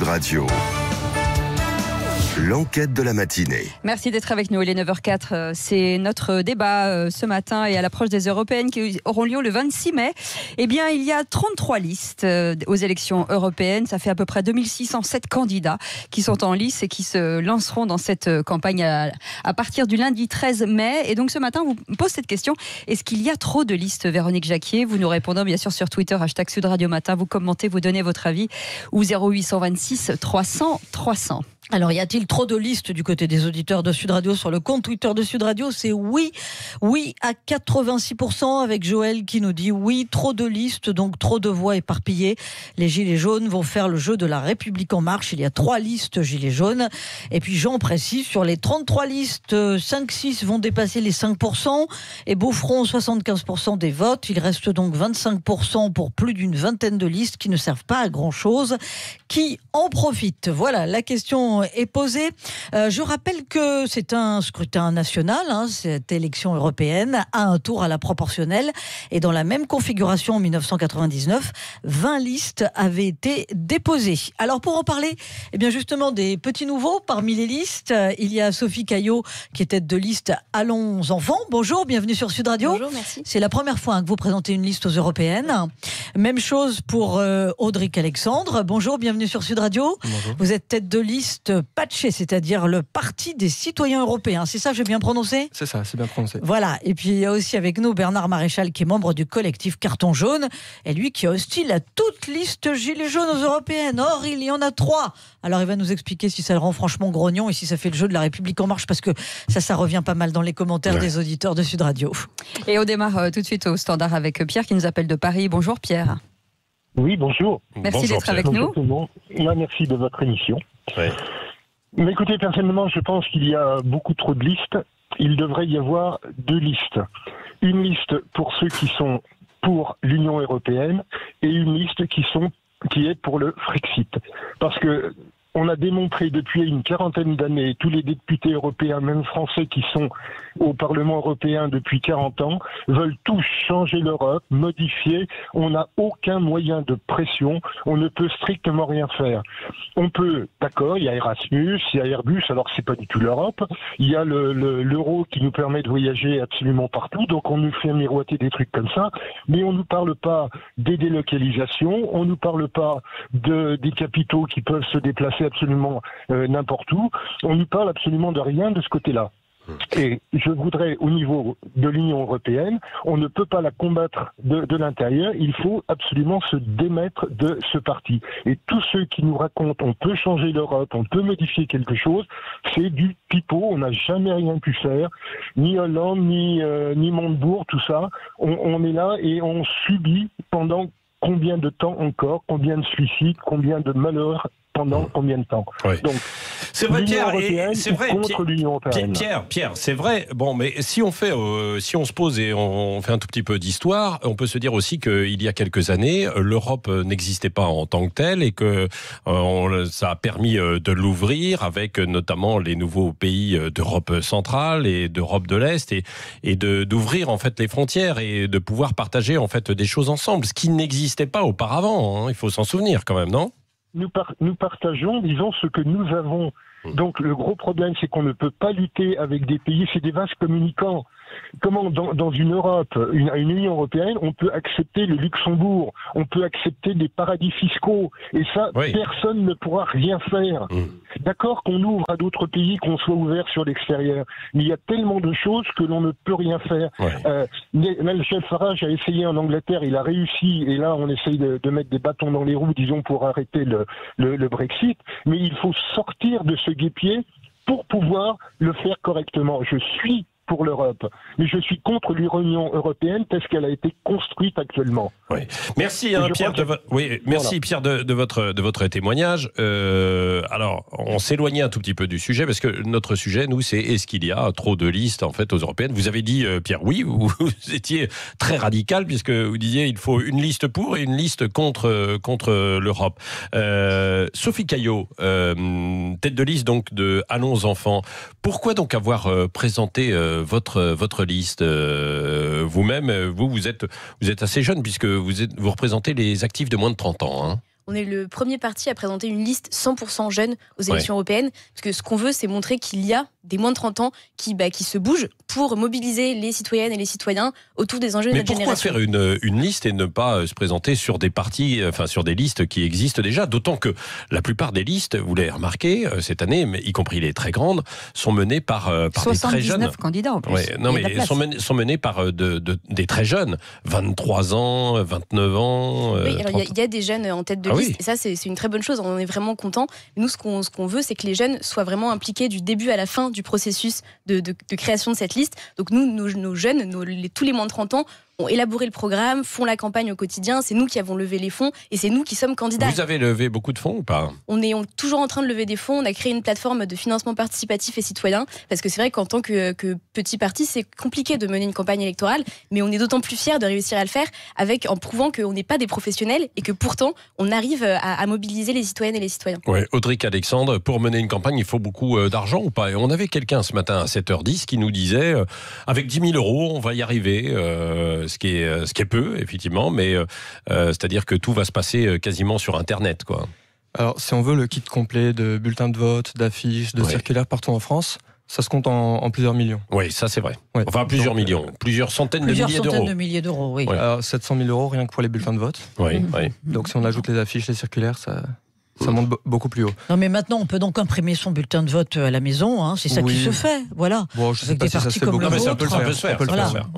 Radio. L'enquête de la matinée. Merci d'être avec nous. Il est 9h04. C'est notre débat ce matin et à l'approche des européennes qui auront lieu le 26 mai. Eh bien, il y a 33 listes aux élections européennes. Ça fait à peu près 2607 candidats qui sont en lice et qui se lanceront dans cette campagne à partir du lundi 13 mai. Et donc ce matin, on vous pose cette question. Est-ce qu'il y a trop de listes, Véronique Jacquier? Vous nous répondez bien sûr sur Twitter, #Sud Radio Matin. Vous commentez, vous donnez votre avis ou 0826 300 300. Alors, y a-t-il trop de listes du côté des auditeurs de Sud Radio sur le compte Twitter de Sud Radio? C'est oui. Oui à 86% avec Joël qui nous dit oui, trop de listes, donc trop de voix éparpillées. Les Gilets jaunes vont faire le jeu de la République en marche. Il y a 3 listes Gilets jaunes. Et puis Jean précise, sur les 33 listes, 5-6 vont dépasser les 5% et beauferont 75% des votes. Il reste donc 25% pour plus d'une vingtaine de listes qui ne servent pas à grand-chose. Qui en profite? Voilà, la question est posée. Je rappelle que c'est un scrutin national, cette élection européenne, à un tour à la proportionnelle. Et dans la même configuration en 1999, 20 listes avaient été déposées. Alors pour en parler, eh bien justement des petits nouveaux parmi les listes, il y a Sophie Caillot qui est tête de liste Allons enfants. Bonjour, bienvenue sur Sud Radio. Bonjour, merci. C'est la première fois que vous présentez une liste aux européennes. Même chose pour Audric Alexandre. Bonjour, bienvenue sur Sud Radio. Bonjour. Vous êtes tête de liste Patché, c'est-à-dire le Parti des citoyens européens. C'est ça, j'ai bien prononcé? C'est ça, c'est bien prononcé. Voilà. Et puis il y a aussi avec nous Bernard Maréchal qui est membre du collectif Carton Jaune. Et lui qui est hostile à toute liste Gilets jaunes aux européennes. Or, il y en a 3. Alors il va nous expliquer si ça le rend franchement grognon et si ça fait le jeu de la République en marche, parce que ça revient pas mal dans les commentaires des auditeurs de Sud Radio. Et on démarre tout de suite au standard avec Pierre qui nous appelle de Paris. Bonjour Pierre. Oui, bonjour. Merci d'être avec nous. Merci de votre émission. Ouais. Mais écoutez, personnellement, je pense qu'il y a beaucoup trop de listes. Il devrait y avoir 2 listes. Une liste pour ceux qui sont pour l'Union européenne et une liste qui est pour le Frexit. Parce que on a démontré depuis une quarantaine d'années, tous les députés européens, même français qui sont au Parlement européen depuis 40 ans, veulent tous changer l'Europe, modifier. On n'a aucun moyen de pression. On ne peut strictement rien faire. On peut, d'accord, il y a Erasmus, il y a Airbus, alors c'est pas du tout l'Europe. Il y a l'euro qui nous permet de voyager absolument partout, donc on nous fait miroiter des trucs comme ça. Mais on nous parle pas des délocalisations, on nous parle pas des capitaux qui peuvent se déplacer absolument n'importe où. On ne parle absolument de rien de ce côté-là. Et je voudrais, au niveau de l'Union européenne, on ne peut pas la combattre de l'intérieur, il faut absolument se démettre de ce parti. Et tous ceux qui nous racontent on peut changer l'Europe, on peut modifier quelque chose, c'est du pipeau, on n'a jamais rien pu faire, ni Hollande, ni Montebourg, tout ça. On est là et on subit pendant combien de temps encore, combien de suicides, combien de malheurs, pendant combien de temps? Oui. Donc, c'est vrai, Pierre, et c'est vrai, contre l'Union européenne. Pierre, c'est vrai. Bon, mais si on se pose et on fait un tout petit peu d'histoire, on peut se dire aussi qu'il y a quelques années, l'Europe n'existait pas en tant que telle et que ça a permis de l'ouvrir avec notamment les nouveaux pays d'Europe centrale et d'Europe de l'Est et d'ouvrir en fait les frontières et de pouvoir partager en fait des choses ensemble, ce qui n'existait pas auparavant. Il faut s'en souvenir quand même, non? Nous partageons, disons, ce que nous avons. Donc le gros problème, c'est qu'on ne peut pas lutter avec des pays, c'est des vases communicants. Comment, dans une Europe, une Union européenne, on peut accepter le Luxembourg, on peut accepter des paradis fiscaux, et ça, personne ne pourra rien faire. D'accord qu'on ouvre à d'autres pays, qu'on soit ouvert sur l'extérieur, mais il y a tellement de choses que l'on ne peut rien faire. Nigel Farage a essayé en Angleterre, il a réussi, et là on essaye de mettre des bâtons dans les roues, disons, pour arrêter le Brexit, mais il faut sortir de ce guêpier pour pouvoir le faire correctement. Je suis pour l'Europe, mais je suis contre l'Union européenne telle qu'elle a été construite actuellement. Oui. Merci Pierre Pierre de votre témoignage. Alors, on s'éloignait un tout petit peu du sujet parce que notre sujet, nous, c'est est-ce qu'il y a trop de listes en fait aux européennes. Vous avez dit Pierre, oui, vous étiez très radical puisque vous disiez il faut une liste pour et une liste contre l'Europe. Sophie Caillot, tête de liste donc de Allons enfants. Pourquoi donc avoir présenté votre liste vous-même? Vous êtes assez jeune puisque vous représentez les actifs de moins de 30 ans. Hein. on est le premier parti à présenter une liste 100% jeune aux élections européennes. Parce que ce qu'on veut, c'est montrer qu'il y a des moins de 30 ans qui se bougent pour mobiliser les citoyennes et les citoyens autour des enjeux de notre génération. Mais pourquoi faire une liste et ne pas se présenter sur des partis, sur des listes qui existent déjà? D'autant que la plupart des listes, vous l'avez remarqué cette année, mais y compris les très grandes, sont menées par des très jeunes. 79 candidats en plus. Ouais, non, mais sont menées par des très jeunes, 23 ans, 29 ans. Oui, alors il y a des jeunes en tête de liste, et ça c'est une très bonne chose, on en est vraiment content. Nous, ce qu'on veut, c'est que les jeunes soient vraiment impliqués du début à la fin du processus de création de cette liste. Donc nous, nos jeunes, tous les moins de 30 ans, ont élaboré le programme, font la campagne au quotidien, c'est nous qui avons levé les fonds et c'est nous qui sommes candidats. Vous avez levé beaucoup de fonds ou pas? On est toujours en train de lever des fonds, on a créé une plateforme de financement participatif et citoyen, parce que c'est vrai qu'en tant que petit parti, c'est compliqué de mener une campagne électorale, mais on est d'autant plus fiers de réussir à le faire en prouvant qu'on n'est pas des professionnels et que pourtant on arrive à mobiliser les citoyennes et les citoyens. Ouais, Audric Alexandre, pour mener une campagne, il faut beaucoup d'argent ou pas? Et on avait quelqu'un ce matin à 7h10 qui nous disait avec 10 000 €, on va y arriver, ce qui est peu, effectivement, mais c'est-à-dire que tout va se passer quasiment sur Internet, quoi. Alors, si on veut le kit complet de bulletins de vote, d'affiches, de circulaires partout en France, ça se compte en plusieurs millions. Oui, ça c'est vrai. Ouais. Enfin, plusieurs millions, plusieurs centaines de milliers d'euros, oui. Ouais. Alors, 700 000 € rien que pour les bulletins de vote. Oui, oui. Donc, si on ajoute les affiches, les circulaires, ça monte beaucoup plus haut. Non, mais maintenant, on peut donc imprimer son bulletin de vote à la maison. Hein, c'est ça qui se fait. Voilà. Bon, je sais pas si ça se fait beaucoup. Non, mais ça peut se faire.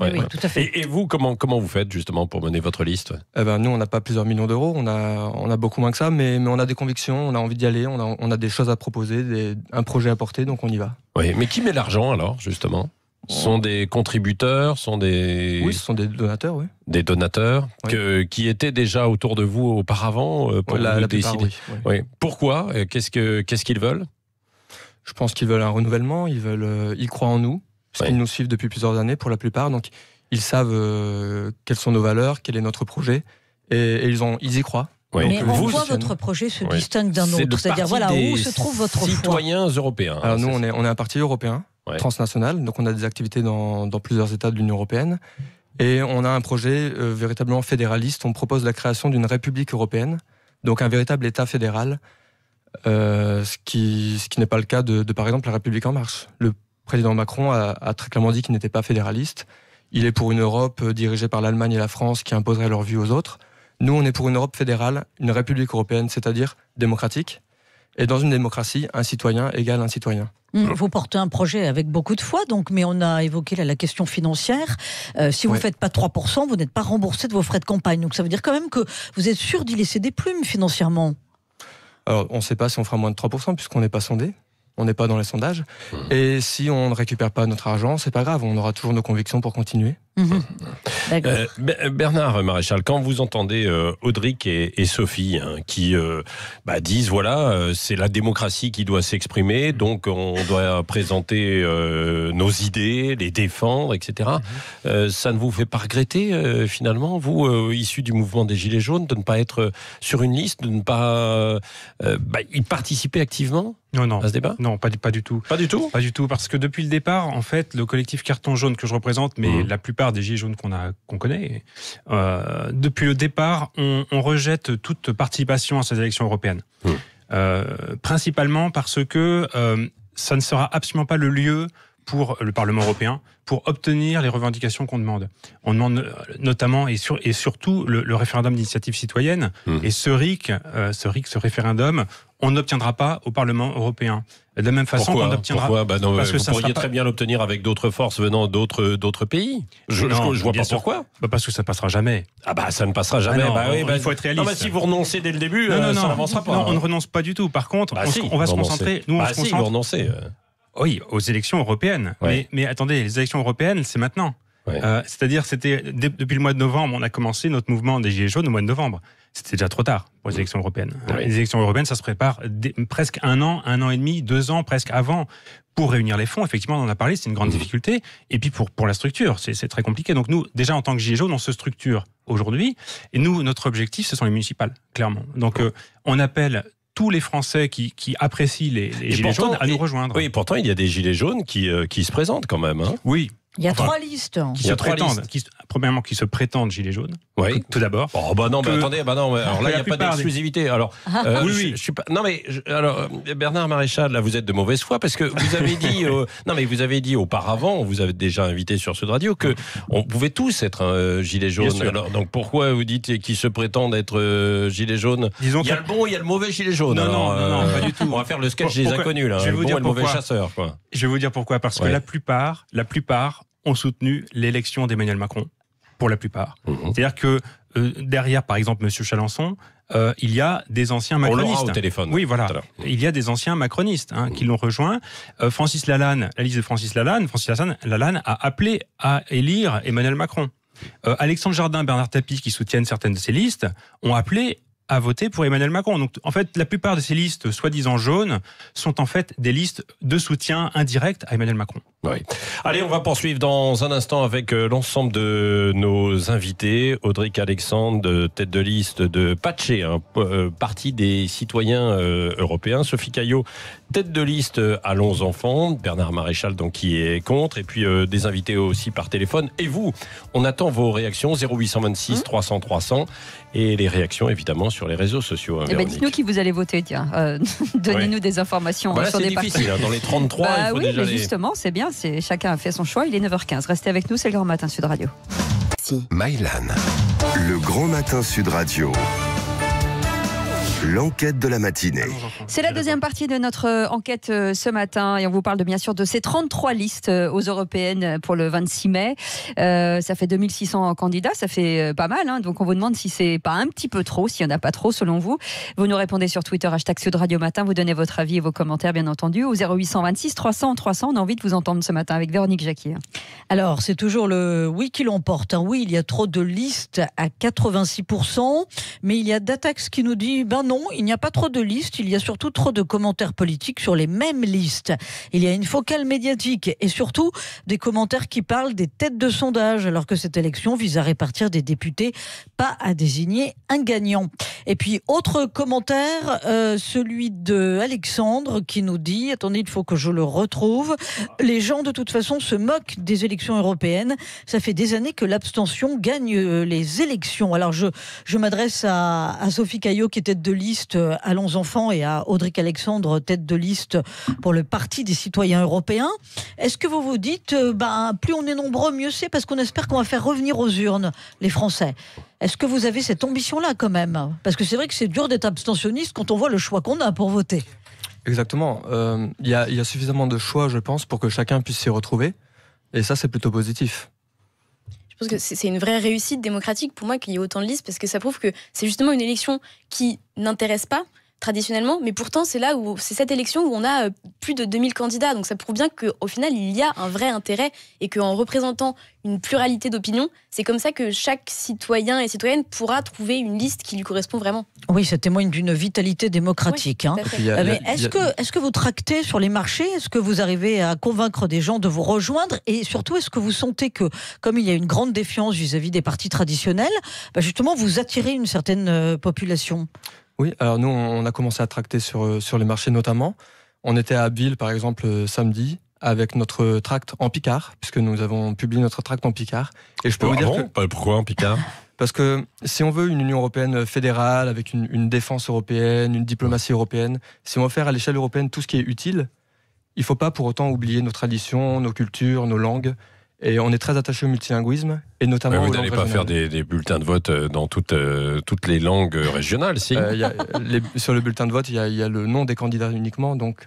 Oui, tout à fait. Et vous, comment vous faites justement pour mener votre liste? Nous, on n'a pas plusieurs millions d'euros. On a beaucoup moins que ça, mais on a des convictions, on a envie d'y aller, on a des choses à proposer, un projet à porter, donc on y va. Oui, mais qui met l'argent alors, justement? Ce sont des contributeurs, Oui, ce sont des donateurs, oui. Des donateurs qui étaient déjà autour de vous auparavant pour vous décider. Oui. Pourquoi? Qu'est-ce qu'ils veulent? Je pense qu'ils veulent un renouvellement, ils croient en nous, parce qu'ils nous suivent depuis plusieurs années pour la plupart, donc ils savent quelles sont nos valeurs, quel est notre projet, et ils y croient. Oui. Mais en quoi votre projet se distingue d'un autre? C'est-à-dire, où se trouve votre foi? Citoyens européens. Alors nous, on est un parti européen, transnational, donc on a des activités dans plusieurs États de l'Union européenne, et on a un projet véritablement fédéraliste. On propose la création d'une république européenne, donc un véritable État fédéral, ce qui n'est pas le cas de par exemple la République En Marche. Le président Macron a très clairement dit qu'il n'était pas fédéraliste. Il est pour une Europe dirigée par l'Allemagne et la France qui imposerait leur vue aux autres. Nous, on est pour une Europe fédérale, une République européenne, c'est-à-dire démocratique. Et dans une démocratie, un citoyen égale un citoyen. Vous portez un projet avec beaucoup de foi, donc, mais on a évoqué la question financière. Si vous ne faites pas 3%, vous n'êtes pas remboursé de vos frais de campagne. Donc ça veut dire quand même que vous êtes sûr d'y laisser des plumes financièrement. Alors, on ne sait pas si on fera moins de 3%, puisqu'on n'est pas sondé. On n'est pas dans les sondages. Et si on ne récupère pas notre argent, c'est pas grave, on aura toujours nos convictions pour continuer. Bernard Maréchal, quand vous entendez Audric et Sophie qui disent c'est la démocratie qui doit s'exprimer, donc on doit présenter nos idées, les défendre, etc. Ça ne vous fait pas regretter finalement, vous, issus du mouvement des Gilets jaunes, de ne pas être sur une liste, de ne pas y participer activement? Non, à ce débat? Non, pas du tout. Pas du tout? Pas du tout, parce que depuis le départ, en fait, le collectif Carton Jaune que je représente, mais la plupart des Gilets jaunes qu'on connaît, depuis le départ, on rejette toute participation à ces élections européennes. Principalement parce que ça ne sera absolument pas le lieu pour le Parlement européen pour obtenir les revendications qu'on demande. On demande notamment et surtout le référendum d'initiative citoyenne. Et ce référendum, on n'obtiendra pas au Parlement européen. De la même façon qu'on obtiendra... Pourquoi vous pourriez très bien l'obtenir avec d'autres forces venant d'autres pays. Je vois pas pourquoi. Parce que ça ne passera jamais. Ça ne passera jamais. Il faut être réaliste. Si vous renoncez dès le début, ça n'avancera pas. Non, on ne renonce pas du tout. Par contre, on va se concentrer... Vous renoncez. Oui, aux élections européennes. Mais attendez, les élections européennes, c'est maintenant. C'est-à-dire, depuis le mois de novembre, on a commencé notre mouvement des Gilets jaunes au mois de novembre. C'était déjà trop tard pour les élections européennes. Les élections européennes, ça se prépare presque un an et demi, 2 ans presque avant. Pour réunir les fonds, effectivement, on en a parlé, c'est une grande difficulté. Et puis pour la structure, c'est très compliqué. Donc nous, déjà en tant que Gilets jaunes, on se structure aujourd'hui. Et nous, notre objectif, ce sont les municipales, clairement. Donc on appelle tous les Français qui apprécient les Gilets jaunes à nous rejoindre. Oui, pourtant, il y a des Gilets jaunes qui se présentent quand même. Oui. Il y a 3 listes. Premièrement, qui se prétendent gilets jaunes. Oui. Tout d'abord. Oh, bah non, mais attendez, alors là, il n'y a pas d'exclusivité. Alors, oui. Je suis pas. Non, mais alors, Bernard Maréchal, là, vous êtes de mauvaise foi parce que vous avez dit. vous avez dit auparavant, on vous avait déjà invité sur Sud Radio que on pouvait tous être un gilet jaune. Alors, donc pourquoi vous dites qu'ils se prétendent être gilet jaune? Il y a le bon, il y a le mauvais gilet jaune. Non, pas du tout. On va faire le sketch des inconnus là. Je vais vous dire le mauvais chasseur, quoi. Je vais vous dire pourquoi. Parce que la plupart ont soutenu l'élection d'Emmanuel Macron, pour la plupart. C'est-à-dire que derrière, par exemple, M. Chalençon, il y a des anciens macronistes. On l'aura au téléphone. Oui, voilà. Il y a des anciens macronistes qui l'ont rejoint. Francis Lalanne, la liste de Francis Lalanne a appelé à élire Emmanuel Macron. Alexandre Jardin, Bernard Tapie, qui soutiennent certaines de ces listes, ont appelé à voter pour Emmanuel Macron. Donc, en fait, la plupart de ces listes, soi-disant jaunes, sont en fait des listes de soutien indirect à Emmanuel Macron. Oui. Allez, on va poursuivre dans un instant avec l'ensemble de nos invités. Audric Alexandre, tête de liste de Patché, parti des citoyens européens. Sophie Caillot, tête de liste Allons Enfants. Bernard Maréchal, donc, qui est contre. Et puis des invités aussi par téléphone. Et vous, on attend vos réactions 0826 300 300 et les réactions évidemment sur les réseaux sociaux. Dites-nous qui vous allez voter, tiens. Donnez-nous des difficiles, sur des partis. C'est difficile, dans les 33, il faut déjà justement, c'est bien. Chacun a fait son choix. Il est 9h15. Restez avec nous, c'est le Grand Matin Sud Radio. Maïlan, le Grand Matin Sud Radio. L'enquête de la matinée. C'est la deuxième partie de notre enquête ce matin et on vous parle bien sûr de ces 33 listes aux européennes pour le 26 mai. Ça fait 2600 candidats, ça fait pas mal. Donc on vous demande si c'est pas un petit peu trop, s'il n'y en a pas trop selon vous. Vous nous répondez sur Twitter, #Sud Radio Matin. Vous donnez votre avis et vos commentaires bien entendu au 0826 300 300. On a envie de vous entendre ce matin avec Véronique Jacquier. Alors c'est toujours le oui qui l'emporte. Oui, il y a trop de listes à 86%, mais il y a Datax qui nous dit non, il n'y a pas trop de listes, il y a surtout trop de commentaires politiques sur les mêmes listes. Il y a une focale médiatique et surtout des commentaires qui parlent des têtes de sondage, alors que cette élection vise à répartir des députés, pas à désigner un gagnant. Et puis, autre commentaire, celui de Alexandre qui nous dit, attendez, il faut que je le retrouve, les gens de toute façon se moquent des élections européennes, ça fait des années que l'abstention gagne les élections. Alors je m'adresse à Sophie Caillot qui est tête de liste Allons Enfants et à Audric Alexandre, tête de liste pour le Parti des citoyens européens. Est-ce que vous vous dites, plus on est nombreux, mieux c'est, parce qu'on espère qu'on va faire revenir aux urnes les Français? Est-ce que vous avez cette ambition-là quand même? Parce que c'est vrai que c'est dur d'être abstentionniste quand on voit le choix qu'on a pour voter. Exactement. Il y a suffisamment de choix, je pense, pour que chacun puisse s'y retrouver. Et ça, c'est plutôt positif. Je pense que c'est une vraie réussite démocratique pour moi qu'il y ait autant de listes, parce que ça prouve que c'est justement une élection qui n'intéresse pas traditionnellement, mais pourtant c'est cette élection où on a plus de 2000 candidats, donc ça prouve bien qu'au final il y a un vrai intérêt et qu'en représentant une pluralité d'opinions, c'est comme ça que chaque citoyen et citoyenne pourra trouver une liste qui lui correspond vraiment. Oui, ça témoigne d'une vitalité démocratique. Oui, mais est-ce que vous tractez sur les marchés? Est-ce que vous arrivez à convaincre des gens de vous rejoindre? Et surtout, est-ce que vous sentez que, comme il y a une grande défiance vis-à-vis des partis traditionnels, justement vous attirez une certaine population? Oui, alors nous, on a commencé à tracter sur les marchés notamment. On était à Abbeville, par exemple, samedi, avec notre tract en Picard, puisque nous avons publié notre tract en Picard. Et je peux vous dire pourquoi en Picard? Parce que si on veut une Union européenne fédérale, avec une défense européenne, une diplomatie européenne, si on veut faire à l'échelle européenne tout ce qui est utile, il ne faut pas pour autant oublier nos traditions, nos cultures, nos langues. Et on est très attaché au multilinguisme, et notamment aux langues régionales. Vous n'allez pas faire des bulletins de vote dans toutes les langues régionales, si sur le bulletin de vote, il y a le nom des candidats uniquement, donc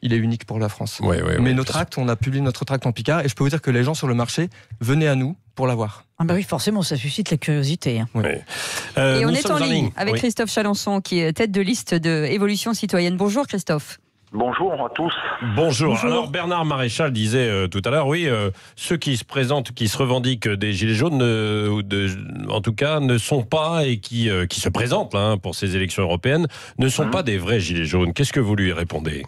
il est unique pour la France. Mais nos tracts, on a publié notre tract en Picard, et je peux vous dire que les gens sur le marché venaient à nous pour l'avoir. Ah oui, forcément, ça suscite la curiosité. Et on est en ligne avec Christophe Chalençon, qui est tête de liste de Évolution Citoyenne. Bonjour Christophe. Bonjour à tous. Bonjour. Alors Bernard Maréchal disait tout à l'heure, ceux qui se présentent, qui se revendiquent des Gilets jaunes, en tout cas, ne sont pas, et qui se présentent pour ces élections européennes, ne sont pas des vrais Gilets jaunes. Qu'est-ce que vous lui répondez ?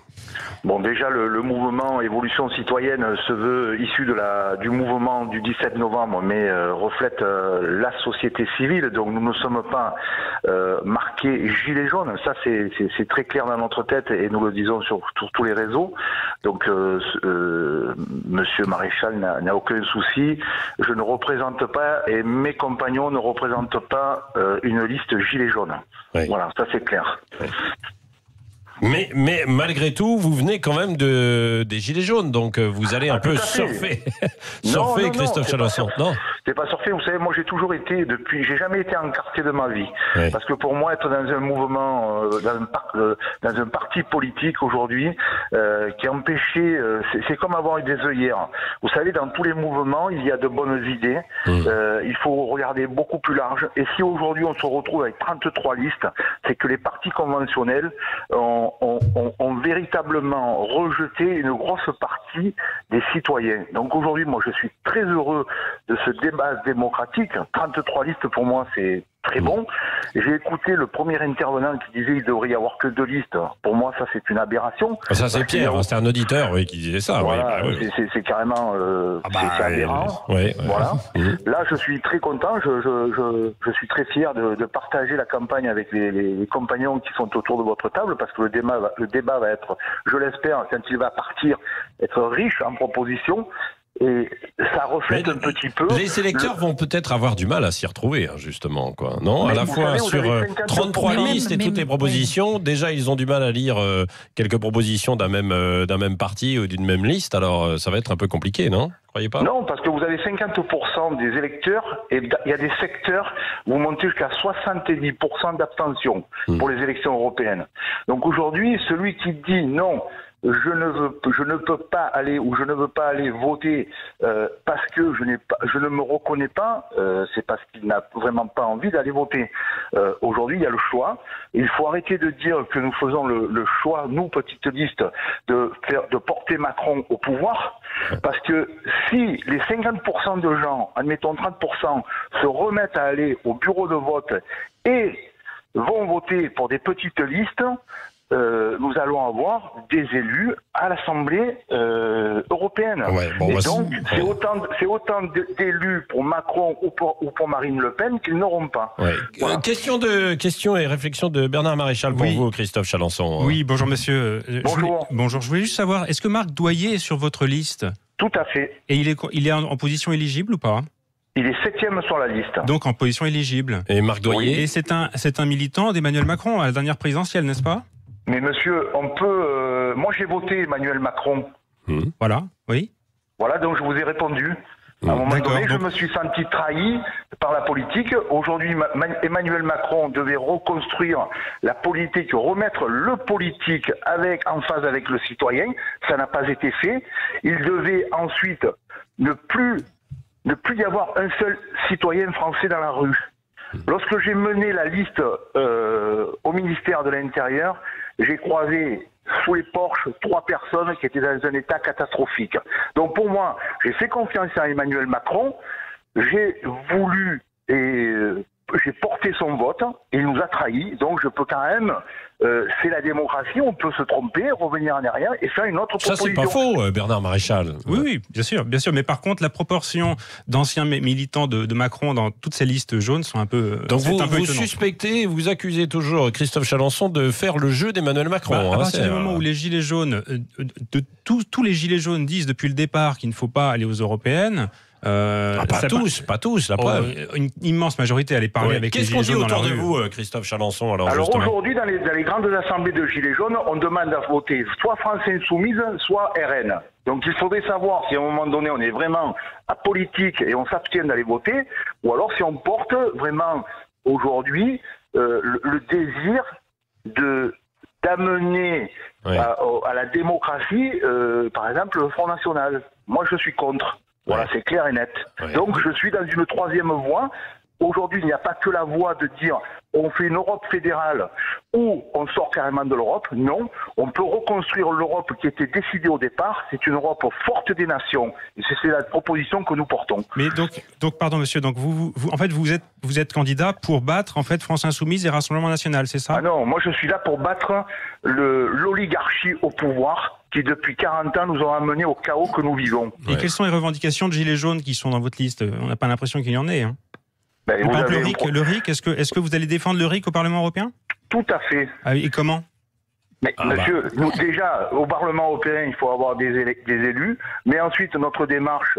Bon, déjà, le mouvement Évolution Citoyenne se veut issu du mouvement du 17 novembre, mais reflète la société civile. Donc, nous ne sommes pas marqués gilets jaunes. Ça, c'est très clair dans notre tête et nous le disons sur tous les réseaux. Donc, Monsieur Maréchal n'a aucun souci. Je ne représente pas et mes compagnons ne représentent pas une liste gilets jaunes. Oui. Voilà, ça c'est clair. Oui. Mais malgré tout, vous venez quand même des Gilets jaunes, donc vous allez un peu surfer. Surfer, Christophe Chalençon. Non, c'est pas surfer. Vous savez, moi j'ai toujours été, j'ai jamais été encarté de ma vie. Oui. Parce que pour moi, être dans un mouvement, dans un parti politique aujourd'hui, qui est empêché, c'est comme avoir des œillères. Vous savez, dans tous les mouvements, il y a de bonnes idées. Il faut regarder beaucoup plus large. Et si aujourd'hui on se retrouve avec 33 listes, c'est que les partis conventionnels ont véritablement rejeté une grosse partie des citoyens. Donc aujourd'hui, moi je suis très heureux de ce débat démocratique. 33 listes pour moi c'est très bon. J'ai écouté le premier intervenant qui disait qu'il devrait y avoir que 2 listes. Pour moi, ça c'est une aberration. Ça c'est Pierre, c'était un auditeur qui disait ça. Voilà, oui. C'est carrément c'est aberrant. Voilà. Là, je suis très content. Je suis très fier de partager la campagne avec les compagnons qui sont autour de votre table, parce que le débat va être, je l'espère, quand il va partir, être riche en propositions. Et ça reflète un petit peu... Les électeurs vont peut-être avoir du mal à s'y retrouver, justement, quoi. Non, à la fois sur 33 listes et toutes les propositions, déjà ils ont du mal à lire quelques propositions d'un même parti ou d'une même liste, alors ça va être un peu compliqué, non ? Croyez pas ? Non, parce que vous avez 50% des électeurs et il y a des secteurs où vous montez jusqu'à 70% d'abstention pour les élections européennes. Donc aujourd'hui, celui qui dit non... Je ne peux pas aller ou je ne veux pas aller voter parce que je ne me reconnais pas, c'est parce qu'il n'a vraiment pas envie d'aller voter. Aujourd'hui, il y a le choix. Il faut arrêter de dire que nous faisons le choix, nous, petite liste, de porter Macron au pouvoir, parce que si les 50% de gens, admettons 30%, se remettent à aller au bureau de vote et vont voter pour des petites listes, nous allons avoir des élus à l'Assemblée européenne. Et donc, c'est autant d'élus pour Macron ou pour Marine Le Pen qu'ils n'auront pas. Voilà. Question et réflexion de Bernard Maréchal pour vous, Christophe Chalençon. Oui, bonjour monsieur. Bonjour. Je voulais juste savoir, est-ce que Marc Doyer est sur votre liste ? Tout à fait. Et il est en position éligible ou pas ? Il est 7e sur la liste. Donc en position éligible. Et Marc Doyer ? Et c'est un militant d'Emmanuel Macron à la dernière présidentielle, n'est-ce pas ? Mais monsieur, on peut... moi, j'ai voté Emmanuel Macron. Voilà, oui. Voilà, donc je vous ai répondu. À un moment donné, je me suis senti trahi par la politique. Aujourd'hui, Emmanuel Macron devait reconstruire la politique, remettre le politique en phase avec le citoyen. Ça n'a pas été fait. Il devait ensuite ne plus y avoir un seul citoyen français dans la rue. Lorsque j'ai mené la liste au ministère de l'Intérieur, j'ai croisé sous les porches 3 personnes qui étaient dans un état catastrophique. Donc pour moi, j'ai fait confiance à Emmanuel Macron, j'ai voulu et j'ai porté son vote, et il nous a trahis, donc je peux quand même, c'est la démocratie, on peut se tromper, revenir en arrière et faire une autre proposition. Ça c'est pas faux, Bernard Maréchal. Oui, bien sûr, mais par contre la proportion d'anciens militants de Macron dans toutes ces listes jaunes sont un peu... Donc vous suspectez, vous accusez toujours Christophe Chalençon de faire le jeu d'Emmanuel Macron. À partir du moment où les gilets jaunes, tous les gilets jaunes disent depuis le départ qu'il ne faut pas aller aux européennes... pas tous, la preuve. Une immense majorité allait parler avec les gilets jaunes dans la rue. Qu'est-ce qu'on dit autour de vous, Christophe Chalençon? Alors aujourd'hui, dans les grandes assemblées de gilets jaunes, on demande à voter soit France Insoumise, soit RN. Donc il faudrait savoir si à un moment donné on est vraiment apolitique et on s'abstient d'aller voter, ou alors si on porte vraiment aujourd'hui le désir d'amener à la démocratie, par exemple, le Front National. Moi je suis contre. Voilà, c'est clair et net. Donc je suis dans une troisième voie Aujourd'hui, il n'y a pas que la voie de dire on fait une Europe fédérale ou on sort carrément de l'Europe. Non, on peut reconstruire l'Europe qui était décidée au départ. C'est une Europe forte des nations. Et c'est la proposition que nous portons. Mais donc pardon monsieur, donc vous êtes candidat pour battre en fait France Insoumise et Rassemblement National, c'est ça? Ah non, moi je suis là pour battre l'oligarchie au pouvoir qui depuis 40 ans nous ont amenés au chaos que nous vivons. Et quelles sont les revendications de Gilets jaunes qui sont dans votre liste? On n'a pas l'impression qu'il y en ait. Hein. Ben, Par exemple, le RIC, est-ce que vous allez défendre le RIC au Parlement européen? Tout à fait. Ah, et comment? Mais monsieur, nous, déjà, au Parlement européen, il faut avoir des élus. Mais ensuite, notre démarche,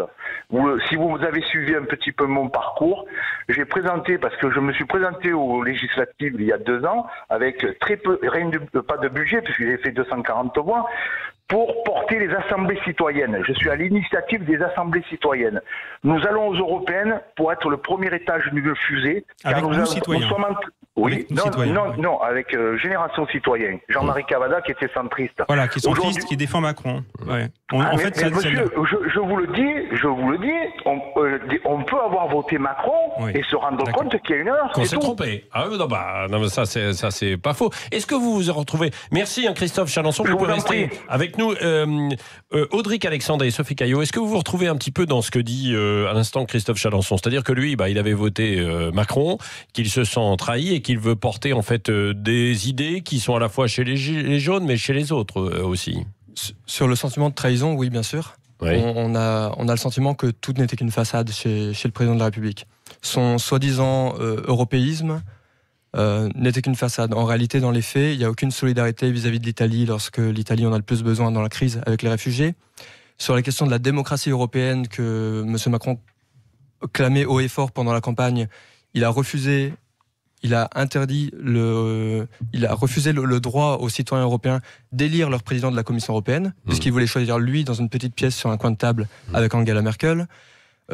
si vous avez suivi un petit peu mon parcours, j'ai présenté, parce que je me suis présenté aux législatives il y a 2 ans, avec très peu, pas de budget, puisque j'ai fait 240 voix, pour porter les assemblées citoyennes. Je suis à l'initiative des assemblées citoyennes. Nous allons aux européennes pour être le premier étage d'une fusée. Avec nous, citoyens. Oui, non, avec Génération Citoyen. Jean-Marie Cavada qui était centriste. Voilà, qui est centriste, qui défend Macron. Ouais. Monsieur, je vous le dis, on peut avoir voté Macron et se rendre compte qu'il y a une erreur. Qu'on s'est trompé. Ah non, mais ça c'est pas faux. Est-ce que vous vous retrouvez? Merci Christophe Chalençon, vous pouvez rester avec nous. Audric Alexandre et Sophie Caillot, est-ce que vous vous retrouvez un petit peu dans ce que dit à l'instant Christophe Chalençon? C'est-à-dire que lui, il avait voté Macron, qu'il se sent trahi et qu'il veut porter en fait des idées qui sont à la fois chez les jaunes mais chez les autres aussi. Sur le sentiment de trahison, oui, bien sûr. Oui. On a le sentiment que tout n'était qu'une façade chez le président de la République. Son soi-disant européisme n'était qu'une façade. En réalité, dans les faits, il n'y a aucune solidarité vis-à-vis de l'Italie lorsque l'Italie en a le plus besoin dans la crise avec les réfugiés. Sur la question de la démocratie européenne que M. Macron clamait haut et fort pendant la campagne, il a refusé le droit aux citoyens européens d'élire leur président de la Commission européenne, puisqu'il voulait choisir lui dans une petite pièce sur un coin de table avec Angela Merkel.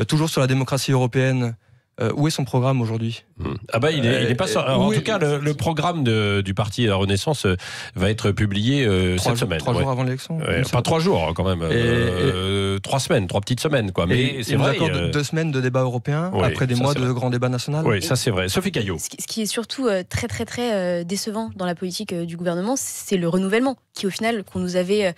Toujours sur la démocratie européenne, où est son programme aujourd'hui? Il est pas sorti. En tout cas, le programme du parti La Renaissance va être publié cette semaine. 3 jours avant l'élection. Pas 3 jours quand même. 3 semaines, 3 petites semaines quoi. Mais c'est vrai. Il nous accorde 2 semaines de débat européen après des mois de grands débats nationaux. Oui, ça c'est vrai. Sophie Caillot. Ce qui est surtout très très très décevant dans la politique du gouvernement, c'est le renouvellement qui au final qu'on nous avait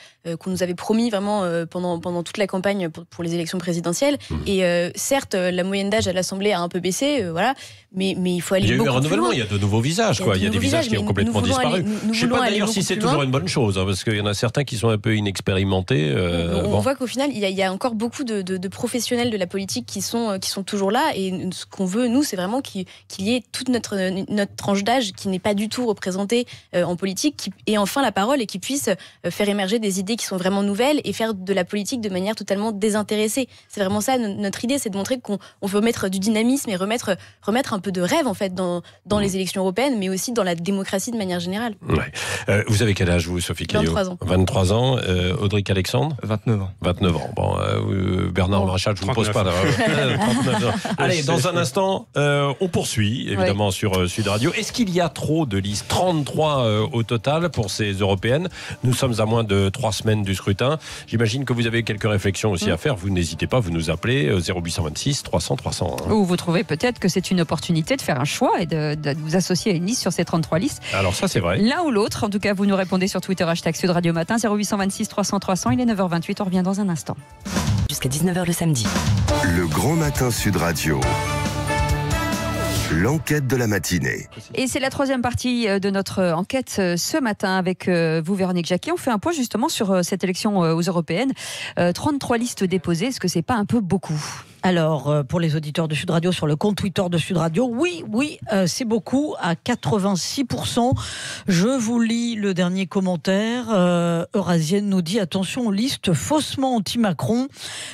promis vraiment pendant toute la campagne pour les élections présidentielles. Et certes, la moyenne d'âge à l'Assemblée a un peu baissé, voilà. Mais il faut aller beaucoup plus loin. Il y a eu un renouvellement, il y a de nouveaux visages, quoi. Il y a des visages qui ont complètement disparu. Je ne sais pas d'ailleurs si c'est toujours une bonne chose, parce qu'il y en a certains qui sont un peu inexpérimentés. On voit qu'au final, il y a encore beaucoup de professionnels de la politique qui sont toujours là. Et ce qu'on veut, nous, c'est vraiment qu'il y ait toute notre tranche d'âge qui n'est pas du tout représentée en politique, qui ait enfin la parole et qui puisse faire émerger des idées qui sont vraiment nouvelles et faire de la politique de manière totalement désintéressée. C'est vraiment ça, notre idée, c'est de montrer qu'on veut mettre du dynamisme et remettre un peu de rêve en fait dans les élections européennes, mais aussi dans la démocratie de manière générale. Ouais. Vous avez quel âge vous, Sophie Caillot? 23 ans. 23 ans. Audric Alexandre? 29 ans. 29 ans. Bon, Bernard Maréchal, je ne vous pose pas là. 39 ans. Allez, dans un instant, on poursuit évidemment sur Sud Radio. Est-ce qu'il y a trop de listes? 33 au total pour ces européennes. Nous sommes à moins de 3 semaines du scrutin. J'imagine que vous avez quelques réflexions aussi à faire. Vous n'hésitez pas, vous nous appelez 0826 300 300. Ou vous trouvez peut-être que c'est une opportunité de faire un choix et de vous associer à une liste sur ces 33 listes. Alors ça, c'est vrai. L'un ou l'autre, en tout cas, vous nous répondez sur Twitter, #Sud Radio Matin, 0826 300 300. Il est 9h28, on revient dans un instant. Jusqu'à 19h le samedi. Le Grand Matin Sud Radio. L'enquête de la matinée. Et c'est la 3e partie de notre enquête ce matin avec vous, Véronique Jacquet. On fait un point justement sur cette élection aux européennes. 33 listes déposées, est-ce que c'est pas un peu beaucoup? Alors, pour les auditeurs de Sud Radio, sur le compte Twitter de Sud Radio, oui, c'est beaucoup, à 86%. Je vous lis le dernier commentaire. Eurasienne nous dit, attention aux listes faussement anti-Macron.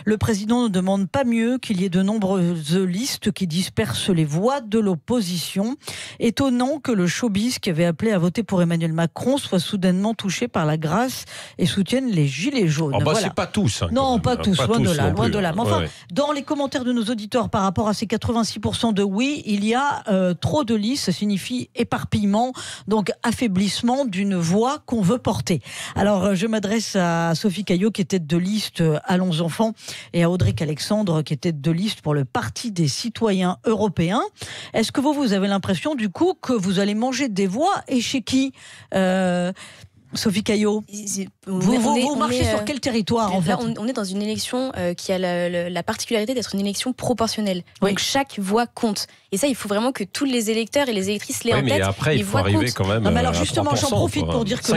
Le président ne demande pas mieux qu'il y ait de nombreuses listes qui dispersent les voix de l'opposition. Étonnant que le showbiz qui avait appelé à voter pour Emmanuel Macron soit soudainement touché par la grâce et soutienne les gilets jaunes. Voilà. C'est pas tous. Non, pas tous, loin de là. Mais enfin, dans les commentaires de nos auditeurs par rapport à ces 86% de oui. Il y a trop de listes, ça signifie éparpillement, donc affaiblissement d'une voix qu'on veut porter. Alors, je m'adresse à Sophie Caillot, qui est tête de liste Allons Enfants, et à Audric Alexandre, qui est tête de liste pour le Parti des citoyens européens. Est-ce que vous avez l'impression, du coup, que vous allez manger des voix, et chez qui Sophie Caillot, vous marchez sur quel territoire en fait? Là, on est dans une élection qui a la particularité d'être une élection proportionnelle. Oui. Donc chaque voix compte. Et ça, il faut vraiment que tous les électeurs et les électrices l'aient en tête. Mais après, il faut arriver quand même. Non, mais alors justement, j'en profite pour dire que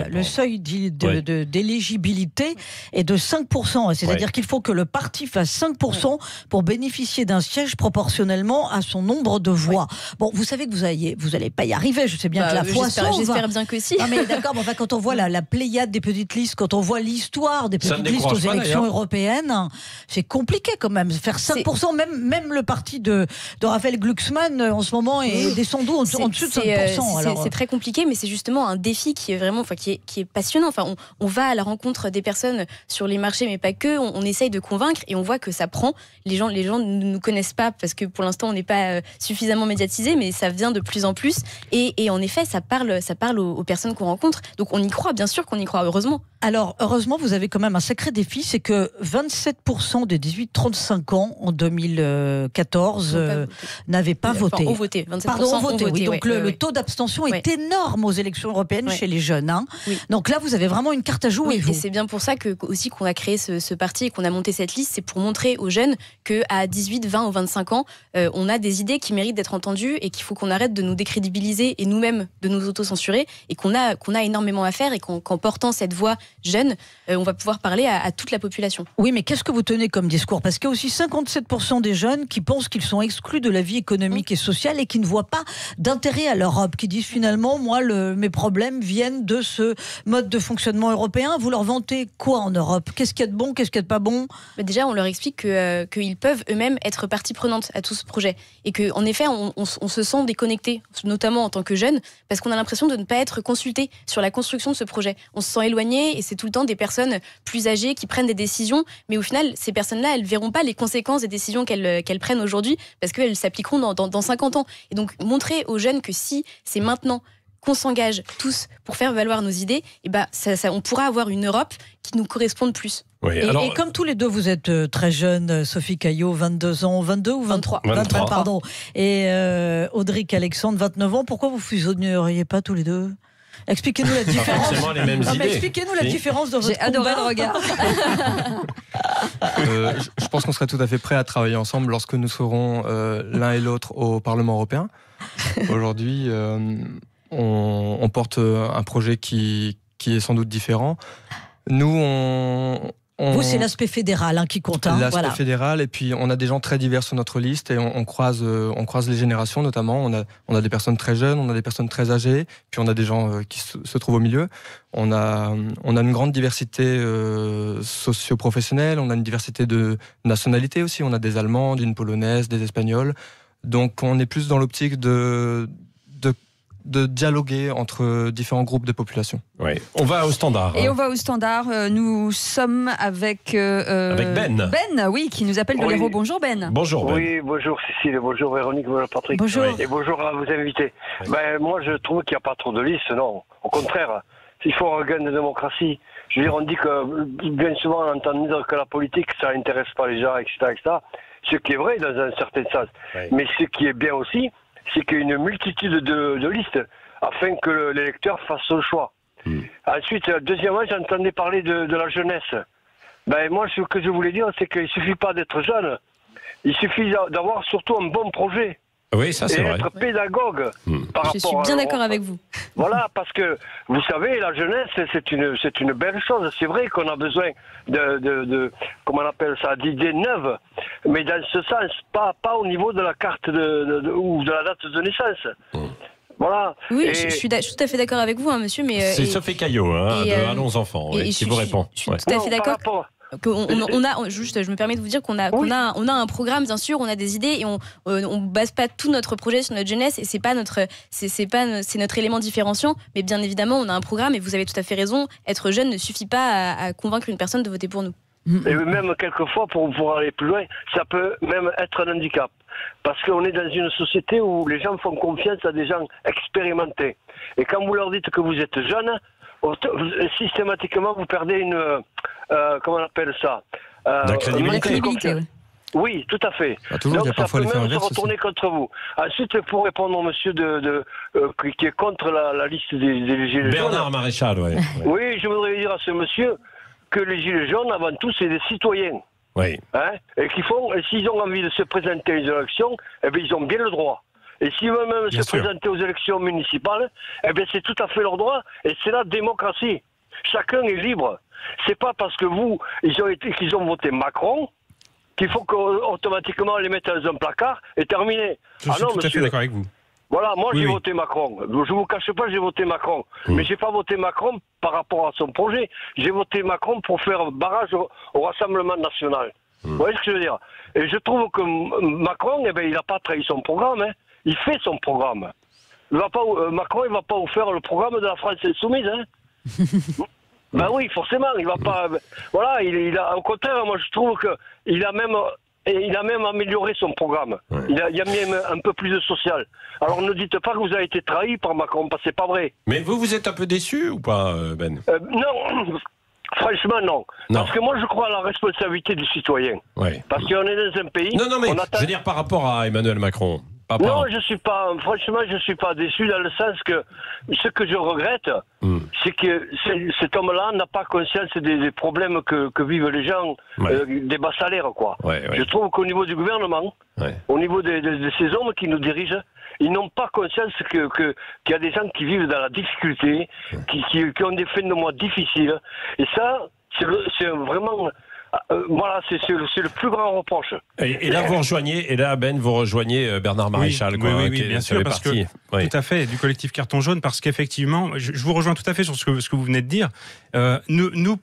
le seuil d'éligibilité est de 5%. C'est-à-dire qu'il faut que le parti fasse 5% pour bénéficier d'un siège proportionnellement à son nombre de voix. Bon, vous savez que vous n'allez pas y arriver. Je sais bien que la foi sauve. J'espère bien que si. Non, mais d'accord, mais enfin, quand on voit la pléiade des petites listes, quand on voit l'histoire des petites listes aux élections européennes, c'est compliqué quand même. Faire 5%, même le parti de Raphaël Glucksmann en ce moment est descendu en dessous de 5%. C'est très compliqué, mais c'est justement un défi qui est vraiment, qui est passionnant. Enfin, on va à la rencontre des personnes sur les marchés, mais pas que. On essaye de convaincre et on voit que ça prend. Les gens ne nous connaissent pas parce que pour l'instant on n'est pas suffisamment médiatisé, mais ça vient de plus en plus. Et en effet, ça parle aux personnes qu'on rencontre. Donc on y croit, bien sûr qu'on y croit, heureusement. Alors, heureusement, vous avez quand même un sacré défi, c'est que 27% des 18-35 ans en 2014 n'avaient pas voté. Ont voté, 27% Pardon, ont voté, oui. Donc ouais, le taux d'abstention est énorme aux élections européennes chez les jeunes. Hein. Oui. Donc là, vous avez vraiment une carte à jouer. Oui, et c'est bien pour ça aussi qu'on a créé ce parti et qu'on a monté cette liste, c'est pour montrer aux jeunes qu'à 18, 20 ou 25 ans, on a des idées qui méritent d'être entendues et qu'il faut qu'on arrête de nous décrédibiliser et nous-mêmes de nous auto-censurer et qu'on a énormément à faire et qu'en portant cette voix jeune, on va pouvoir parler à toute la population. Oui, mais qu'est-ce que vous tenez comme discours? Parce qu'il y a aussi 57% des jeunes qui pensent qu'ils sont exclus de la vie économique et sociale et qui ne voient pas d'intérêt à l'Europe, qui disent finalement, moi, mes problèmes viennent de ce mode de fonctionnement européen. Vous leur vantez quoi en Europe? Qu'est-ce qu'il y a de bon? Qu'est-ce qu'il y a de pas bon? Déjà, on leur explique qu'ils peuvent eux-mêmes être partie prenante à tout ce projet et qu'en effet, on se sent déconnecté, notamment en tant que jeunes, parce qu'on a l'impression de ne pas être consulté sur la construction de ce projet. On se sent éloigné et c'est tout le temps des personnes plus âgées qui prennent des décisions, mais au final, ces personnes-là, elles ne verront pas les conséquences des décisions qu'elles prennent aujourd'hui parce qu'elles s'appliqueront dans 50 ans. Et donc, montrer aux jeunes que si c'est maintenant qu'on s'engage tous pour faire valoir nos idées, et on pourra avoir une Europe qui nous corresponde plus. Oui, et comme tous les deux, vous êtes très jeunes, Sophie Caillot, 22 ans, 22 ou 23 23, pardon. Et Audric Alexandre, 29 ans. Pourquoi vous ne fusionneriez pas tous les deux? Expliquez-nous la différence. Forcément les mêmes idées. Expliquez-nous la différence dans votre combat. J'ai adoré le regard. Je pense qu'on serait tout à fait prêts à travailler ensemble lorsque nous serons l'un et l'autre au Parlement européen. Aujourd'hui, on porte un projet qui est sans doute différent. Nous, vous, c'est l'aspect fédéral qui compte. L'aspect fédéral, et puis on a des gens très divers sur notre liste et on croise les générations notamment. On a des personnes très jeunes, on a des personnes très âgées, puis on a des gens qui se trouvent au milieu. On a une grande diversité socio-professionnelle, on a une diversité de nationalités aussi. On a des Allemands, une Polonaise, des Espagnols. Donc on est plus dans l'optique de dialoguer entre différents groupes de population. Oui. On va au standard. Et on va au standard. Nous sommes avec Ben. Ben, oui, qui nous appelle de l'Hérault. Bonjour Ben. Bonjour Ben. Oui, bonjour Cécile, bonjour Véronique, bonjour Patrick. Bonjour. Et bonjour à vos invités. Oui. Moi, je trouve qu'il n'y a pas trop de listes, non. Au contraire, il faut un gain de démocratie. Je veux dire, on dit que bien souvent on entend dire que la politique, ça n'intéresse pas les gens, etc., etc. Ce qui est vrai dans un certain sens. Oui. Mais ce qui est bien aussi, c'est qu'il y a une multitude de listes afin que l'électeur fasse son choix. Ensuite, deuxièmement, j'entendais parler de la jeunesse. Moi, ce que je voulais dire, c'est qu'il ne suffit pas d'être jeune. Il suffit d'avoir surtout un bon projet. Oui, ça c'est vrai. Et être pédagogue. Je suis bien d'accord avec vous. Voilà, parce que, vous savez, la jeunesse, c'est une belle chose. C'est vrai qu'on a besoin de comment on appelle ça, d'idées neuves. Mais dans ce sens, pas au niveau de la carte ou de la date de naissance. Voilà. Oui, je suis tout à fait d'accord avec vous, monsieur. Mais c'est Sophie Caillot, de Allons Enfants, qui vous répond. Je suis tout à fait d'accord. Je me permets de vous dire qu'on a un programme, bien sûr, on a des idées et on base pas tout notre projet sur notre jeunesse et c'est notre élément différenciant, mais bien évidemment on a un programme et vous avez tout à fait raison, être jeune ne suffit pas à convaincre une personne de voter pour nous. Et même quelquefois, pour aller plus loin, ça peut même être un handicap. Parce qu'on est dans une société où les gens font confiance à des gens expérimentés. Et quand vous leur dites que vous êtes jeune, systématiquement, vous perdez une... comment on appelle ça la crédibilité. Oui, tout à fait. Donc ça peut même se retourner contre vous. Ensuite, pour répondre au monsieur qui est contre la liste des Gilets jaunes... Bernard Maréchal, oui. Oui, je voudrais dire à ce monsieur que les Gilets jaunes, avant tout, c'est des citoyens. Oui. Hein, et s'ils ont envie de se présenter aux élections, eh bien, ils ont bien le droit. Et s'ils veulent même se présenter aux élections municipales, eh bien, c'est tout à fait leur droit. Et c'est la démocratie. Chacun est libre. C'est pas parce que qu'ils ont voté Macron qu'il faut qu'automatiquement les mette dans un placard et terminer. Je suis tout à fait d'accord avec vous. Voilà, moi j'ai voté Macron. Je vous cache pas, j'ai voté Macron. Mais j'ai pas voté Macron par rapport à son projet. J'ai voté Macron pour faire barrage au Rassemblement national. Vous voyez ce que je veux dire? Et je trouve que Macron, il n'a pas trahi son programme. Hein. Il fait son programme. Macron, il va pas vous faire le programme de la France insoumise. Hein. Ben oui, forcément, il va pas. Voilà, au contraire, moi je trouve que il a même amélioré son programme. Ouais. Il a mis un peu plus de social. Alors ne dites pas que vous avez été trahi par Macron, parce que c'est pas vrai. Mais vous êtes un peu déçu ou pas, Ben? Non, franchement non. Parce que moi je crois à la responsabilité du citoyen. Ouais. Parce qu'on est dans un pays. Non, mais je veux dire par rapport à Emmanuel Macron. Non, franchement, je suis pas déçu dans le sens que ce que je regrette, c'est que cet homme-là n'a pas conscience des problèmes que vivent les gens, des bas salaires, quoi. Je trouve qu'au niveau du gouvernement, au niveau de ces hommes qui nous dirigent, ils n'ont pas conscience qu'il y a des gens qui vivent dans la difficulté, qui ont des fins de mois difficiles. Et ça, c'est vraiment... voilà, c'est le plus grand reproche. Et là, vous rejoignez Bernard Maréchal. Oui, bien sûr, parce que tout à fait, du collectif Carton Jaune, parce qu'effectivement, je vous rejoins tout à fait sur ce que vous venez de dire. Nous,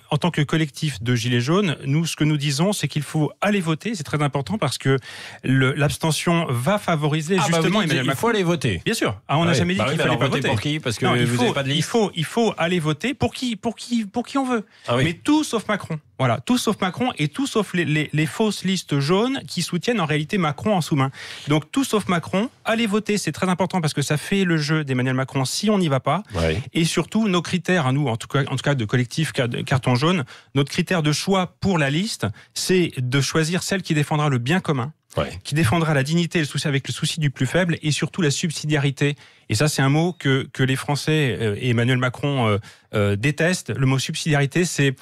en tant que collectif de Gilets jaunes, ce que nous disons, c'est qu'il faut aller voter. C'est très important parce que l'abstention va favoriser justement Emmanuel Macron. Il faut aller voter. Bien sûr. On n'a jamais dit qu'il fallait pas voter. Pour qui? Parce que vous n'avez pas de liste. Il faut aller voter pour qui on veut. Mais tout sauf Macron. Voilà, tout sauf Macron et tout sauf les fausses listes jaunes qui soutiennent en réalité Macron en sous-main. Donc tout sauf Macron, allez voter, c'est très important parce que ça fait le jeu d'Emmanuel Macron si on n'y va pas. Ouais. Et surtout, nos critères, à nous, en tout cas de collectif Carton Jaune, notre critère de choix pour la liste, c'est de choisir celle qui défendra le bien commun. Qui défendra la dignité et avec le souci du plus faible et surtout la subsidiarité. Et ça, c'est un mot que les Français et Emmanuel Macron détestent. Le mot subsidiarité, c'est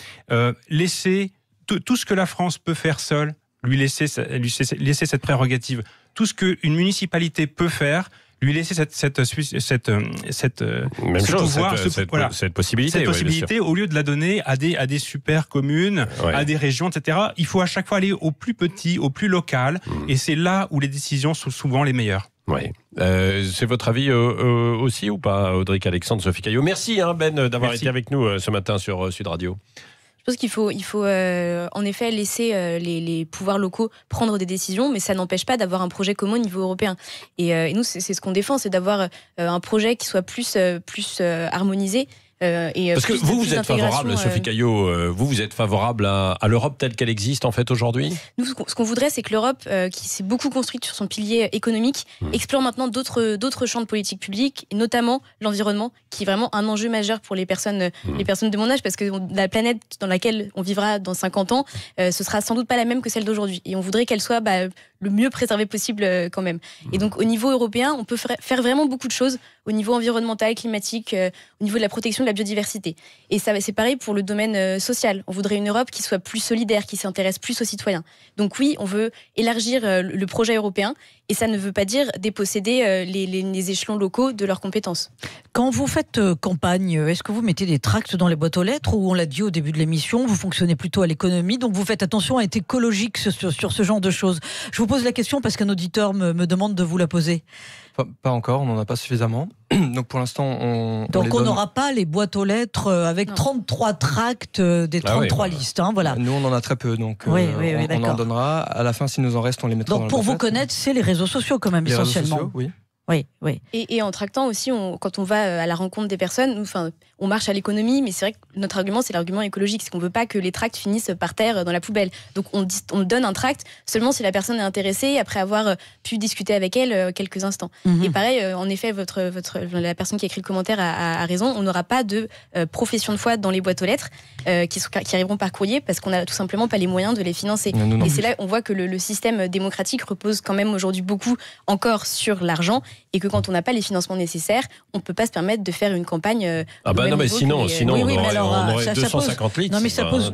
laisser tout ce que la France peut faire seule, lui laisser cette prérogative. Tout ce qu'une municipalité peut faire, lui laisser cette possibilité au lieu de la donner à des super communes, à des régions, etc. Il faut à chaque fois aller au plus petit, au plus local, et c'est là où les décisions sont souvent les meilleures. Oui. C'est votre avis aussi ou pas, Audric Alexandre, Sophie Caillot? Merci Ben d'avoir été avec nous ce matin sur Sud Radio. Je pense qu'il faut en effet laisser les pouvoirs locaux prendre des décisions, mais ça n'empêche pas d'avoir un projet commun au niveau européen. Et nous, c'est ce qu'on défend, c'est d'avoir un projet qui soit plus harmonisé. Parce que vous êtes favorable, Sophie Caillot, vous êtes favorable à l'Europe telle qu'elle existe en fait aujourd'hui? Nous, ce qu'on voudrait, c'est que l'Europe, qui s'est beaucoup construite sur son pilier économique, explore maintenant d'autres champs de politique publique, et notamment l'environnement, qui est vraiment un enjeu majeur pour les personnes de mon âge, parce que la planète dans laquelle on vivra dans 50 ans, ce sera sans doute pas la même que celle d'aujourd'hui. Et on voudrait qu'elle soit le mieux préservée possible quand même. Et donc au niveau européen, on peut faire vraiment beaucoup de choses au niveau environnemental, climatique, au niveau de la protection de la biodiversité. Et ça, c'est pareil pour le domaine social. On voudrait une Europe qui soit plus solidaire, qui s'intéresse plus aux citoyens. Donc oui, on veut élargir le projet européen, et ça ne veut pas dire déposséder les échelons locaux de leurs compétences. Quand vous faites campagne, est-ce que vous mettez des tracts dans les boîtes aux lettres, ou on l'a dit au début de l'émission, vous fonctionnez plutôt à l'économie, donc vous faites attention à être écologique sur ce genre de choses? Je vous pose la question parce qu'un auditeur me demande de vous la poser. Pas encore, on n'en a pas suffisamment. Donc pour l'instant, on n'aura pas les boîtes aux lettres avec 33 tracts des 33 listes. Hein, voilà. Nous, on en a très peu, donc on en donnera. À la fin, s'il nous en reste, on les mettra dans la Donc pour vous connaître, c'est les réseaux sociaux quand même, essentiellement. Réseaux sociaux, oui. Oui, oui. Et en tractant aussi, quand on va à la rencontre des personnes, on marche à l'économie, mais c'est vrai que notre argument, c'est l'argument écologique, c'est qu'on ne veut pas que les tracts finissent par terre dans la poubelle. Donc on donne un tract seulement si la personne est intéressée, après avoir pu discuter avec elle quelques instants. Et pareil, en effet, la personne qui a écrit le commentaire a raison, on n'aura pas de profession de foi dans les boîtes aux lettres qui arriveront par courrier parce qu'on n'a tout simplement pas les moyens de les financer. Et c'est là qu'on voit que le système démocratique repose quand même aujourd'hui beaucoup encore sur l'argent, et que quand on n'a pas les financements nécessaires, on ne peut pas se permettre de faire une campagne. Non, mais sinon on aurait 250 litres. Non, mais ça pose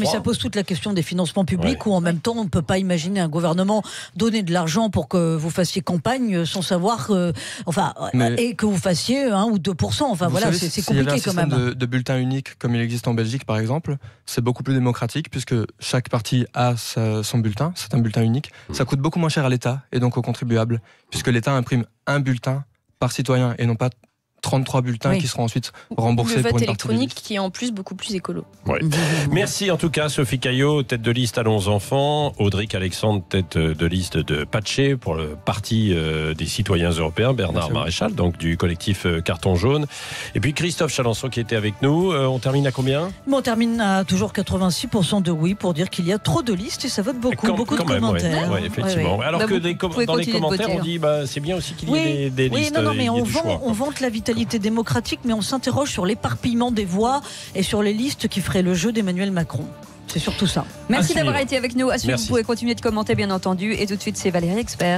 ça pose toute la question des financements publics, où en même temps, on ne peut pas imaginer un gouvernement donner de l'argent pour que vous fassiez campagne sans savoir, et que vous fassiez 1 ou 2%. Enfin voilà, c'est compliqué quand même. S'il y avait un système de bulletin unique, comme il existe en Belgique par exemple, c'est beaucoup plus démocratique puisque chaque parti a son bulletin, c'est un bulletin unique. Ça coûte beaucoup moins cher à l'État et donc aux contribuables, puisque l'État imprime un bulletin par citoyen et non pas 33 bulletins qui seront ensuite remboursés pour une partie. Le vote électronique qui est en plus beaucoup plus écolo. Ouais. Merci en tout cas Sophie Caillot, tête de liste Allons Enfants, Audric Alexandre, tête de liste de Patché pour le parti des citoyens européens, Bernard Maréchal, donc du collectif Carton Jaune, et puis Christophe Chalençon qui était avec nous. On termine à combien ? On termine à toujours 86% de oui pour dire qu'il y a trop de listes et ça vote beaucoup de commentaires. Ouais, effectivement. Alors que dans les commentaires on dit c'est bien aussi qu'il y ait des listes. Oui, mais on vante la vitalité démocratique, mais on s'interroge sur l'éparpillement des voix et sur les listes qui feraient le jeu d'Emmanuel Macron. C'est surtout ça. Merci d'avoir été avec nous. À suivre, vous pouvez continuer de commenter, bien entendu. Et tout de suite, c'est Valérie Expert.